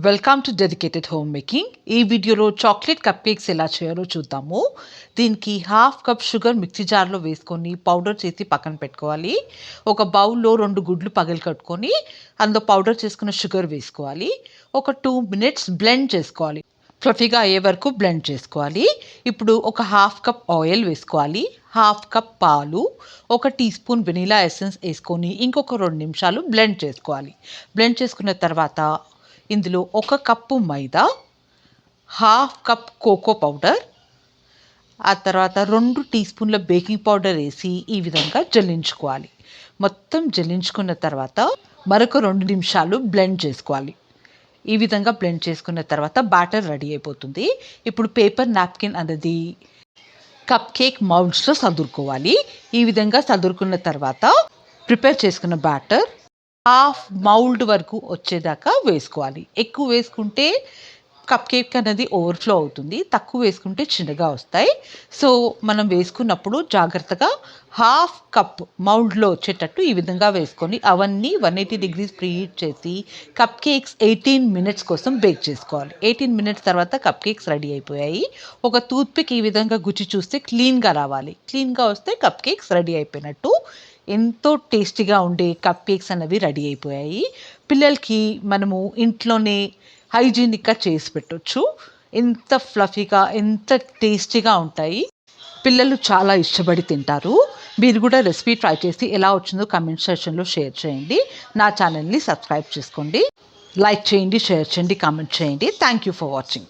Welcome to dedicated home making. ఈ వీడియోలో chocolate cup cakes ఎలా చేయాలో చూద్దాము. దీనికి హాఫ్ కప్ షుగర్ మిక్సీ జార్లో వేసుకొని పౌడర్ చేసి పక్కన పెట్టుకోవాలి. ఒక బౌల్లో 2 గుడ్లు పగలు కట్టుకొని అందులో పౌడర్ చేసుకున్న షుగర్ వేసుకోవాలి. ఒక 2 మినిట్స్ బ్లెండ్ చేసుకోవాలి. ఫ్లఫీగా అయ్యే వరకు బ్లెండ్ చేసుకోవాలి. ఇప్పుడు ఒక హాఫ్ కప్ ఆయిల్ వేసుకోవాలి, హాఫ్ కప్ పాలు, ఒక టీ స్పూన్ వెనీలా ఎసెన్స్ వేసుకొని ఇంకొక 2 నిమిషాలు బ్లెండ్ చేసుకోవాలి. బ్లెండ్ చేసుకున్న తర్వాత ఇందులో 1 కప్పు మైదా, హాఫ్ కప్ కోకో పౌడర్, ఆ తర్వాత 2 టీ స్పూన్ల బేకింగ్ పౌడర్ వేసి ఈ విధంగా జల్లించుకోవాలి. మొత్తం జల్లించుకున్న తర్వాత మరొక 2 నిమిషాలు బ్లెండ్ చేసుకోవాలి. ఈ విధంగా బ్లెండ్ చేసుకున్న తర్వాత బ్యాటర్ రెడీ అయిపోతుంది. ఇప్పుడు పేపర్ నాప్కిన్ అనేది కప్ కేక్ మౌల్డ్స్లో సదురుకోవాలి. ఈ విధంగా సదురుకున్న తర్వాత ప్రిపేర్ చేసుకున్న బ్యాటర్ హాఫ్ మౌల్డ్ వరకు వచ్చేదాకా వేసుకోవాలి. ఎక్కువ వేసుకుంటే కప్ కేక్ అనేది ఓవర్ఫ్లో అవుతుంది, తక్కువ వేసుకుంటే చిన్నగా వస్తాయి. సో మనం వేసుకున్నప్పుడు జాగ్రత్తగా హాఫ్ కప్ మౌల్డ్లో వచ్చేటట్టు ఈ విధంగా వేసుకొని అవన్నీ 180 degrees ప్రీహీట్ చేసి కప్ కేక్స్ 18 minutes కోసం బేక్ చేసుకోవాలి. 18 minutes తర్వాత కప్ కేక్స్ రెడీ అయిపోయాయి. ఒక టూత్పిక్ ఈ విధంగా గుచ్చి చూస్తే క్లీన్గా రావాలి. క్లీన్గా వస్తే కప్ కేక్స్ రెడీ అయిపోయినట్టు. ఎంతో టేస్టీగా ఉండే కప్ కేక్స్ అనేవి రెడీ అయిపోయాయి. పిల్లలకి మనము ఇంట్లోనే హైజీనిక్గా చేసి పెట్టొచ్చు. ఎంత ఫ్లఫీగా ఎంత టేస్టీగా ఉంటాయి. పిల్లలు చాలా ఇష్టపడి తింటారు. మీరు కూడా రెసిపీ ట్రై చేసి ఎలా వచ్చిందో కామెంట్ సెక్షన్లో షేర్ చేయండి. నా ఛానల్ని సబ్స్క్రైబ్ చేసుకోండి, లైక్ చేయండి, షేర్ చేయండి, కామెంట్ చేయండి. Thank you for watching.